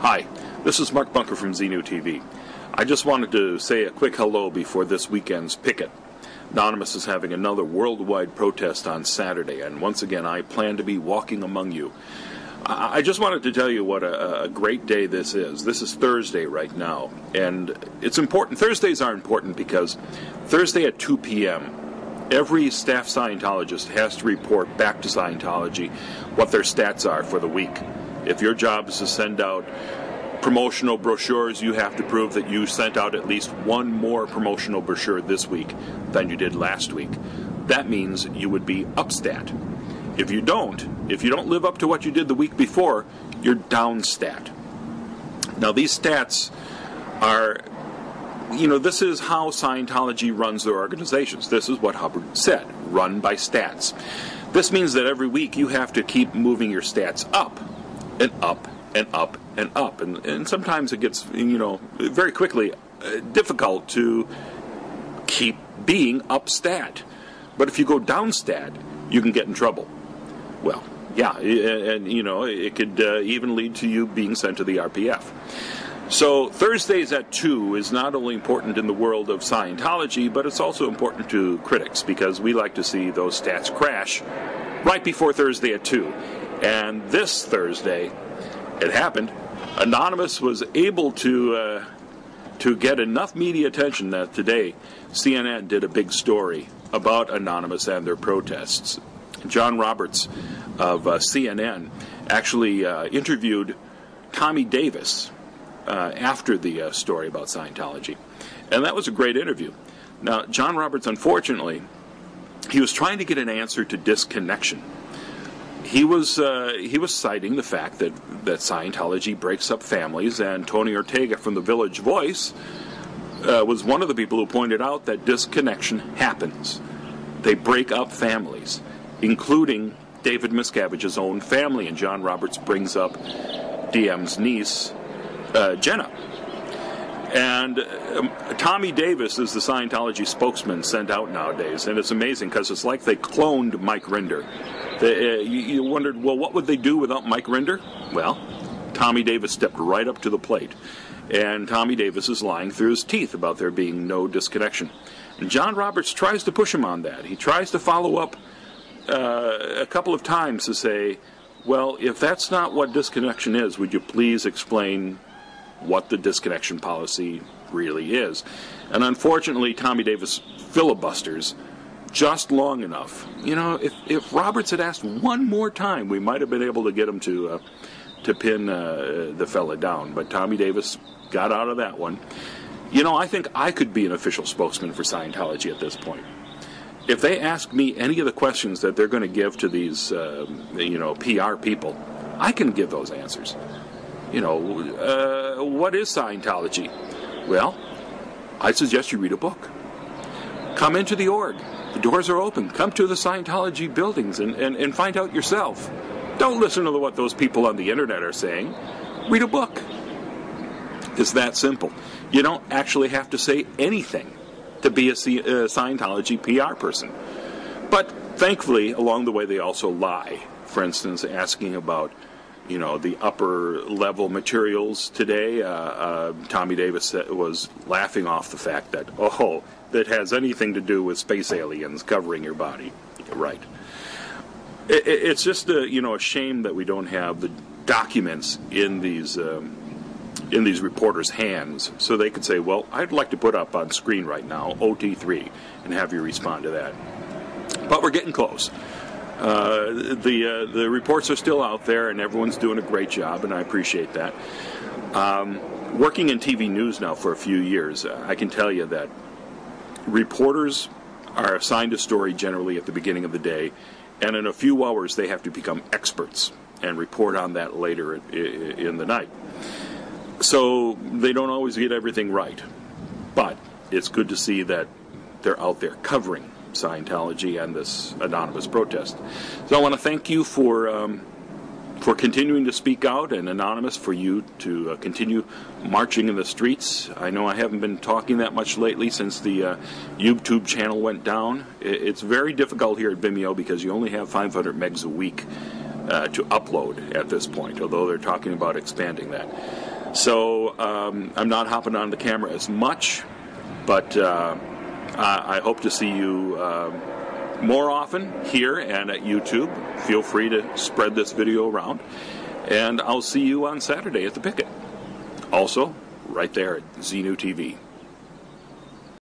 Hi, this is Mark Bunker from Xenutv. I just wanted to say a quick hello before this weekend's picket. Anonymous is having another worldwide protest on Saturday, and once again I plan to be walking among you. I just wanted to tell you what a great day this is. This is Thursday right now, and it's important. Thursdays are important because Thursday at 2 p.m., every staff Scientologist has to report back to Scientology what their stats are for the week. If your job is to send out promotional brochures, you have to prove that you sent out at least one more promotional brochure this week than you did last week. That means you would be upstat. If you don't live up to what you did the week before, you're downstat. Now these stats are, this is how Scientology runs their organizations. This is what Hubbard said, run by stats. This means that every week you have to keep moving your stats up and up and up and up. And sometimes it gets, very quickly difficult to keep being upstat. But if you go downstat, you can get in trouble. Well, yeah, and it could even lead to you being sent to the RPF. So Thursdays at 2 is not only important in the world of Scientology, but it's also important to critics because we like to see those stats crash right before Thursday at 2. And this Thursday, it happened. Anonymous was able to get enough media attention that today CNN did a big story about Anonymous and their protests. John Roberts of CNN actually interviewed Tommy Davis after the story about Scientology. And that was a great interview. Now, John Roberts, unfortunately, he was trying to get an answer to disconnection. He was citing the fact that Scientology breaks up families, and Tony Ortega from the Village Voice was one of the people who pointed out that disconnection happens. They break up families, including David Miscavige's own family, and John Roberts brings up DM's niece, Jenna. And Tommy Davis is the Scientology spokesman sent out nowadays, and it's amazing because it's like they cloned Mike Rinder. You wondered, well, what would they do without Mike Rinder? Well, Tommy Davis stepped right up to the plate, and Tommy Davis is lying through his teeth about there being no disconnection. And John Roberts tries to push him on that. He tries to follow up a couple of times to say, well, if that's not what disconnection is, would you please explain what the disconnection policy really is? And unfortunately, Tommy Davis filibusters just long enough. If Roberts had asked one more time, we might have been able to get him to pin the fella down. But Tommy Davis got out of that one. I think I could be an official spokesman for Scientology at this point. If they ask me any of the questions that they're going to give to these, PR people, I can give those answers. What is Scientology? Well, I suggest you read a book. Come into the org. The doors are open. Come to the Scientology buildings and find out yourself. Don't listen to what those people on the internet are saying. Read a book. It's that simple. You don't actually have to say anything to be a Scientology PR person. But thankfully, along the way, they also lie. For instance, asking about, the upper level materials today. Tommy Davis was laughing off the fact that, that has anything to do with space aliens covering your body. Right. It's just a shame that we don't have the documents in these reporters' hands, so they could say, well, I'd like to put up on screen right now OT3 and have you respond to that. But we're getting close. The reports are still out there, and everyone's doing a great job, and I appreciate that. Working in TV news now for a few years, I can tell you that reporters are assigned a story generally at the beginning of the day, and in a few hours they have to become experts and report on that later in the night. So they don't always get everything right, but it's good to see that they're out there covering Scientology and this anonymous protest. So I want to thank you for continuing to speak out, and Anonymous for you to continue marching in the streets. I know I haven't been talking that much lately since the YouTube channel went down. It's very difficult here at Vimeo because you only have 500 megs a week to upload at this point, although they're talking about expanding that. So I'm not hopping on the camera as much, but I hope to see you more often here and at YouTube. Feel free to spread this video around, and I'll see you on Saturday at the picket. Also, right there at Xenutv.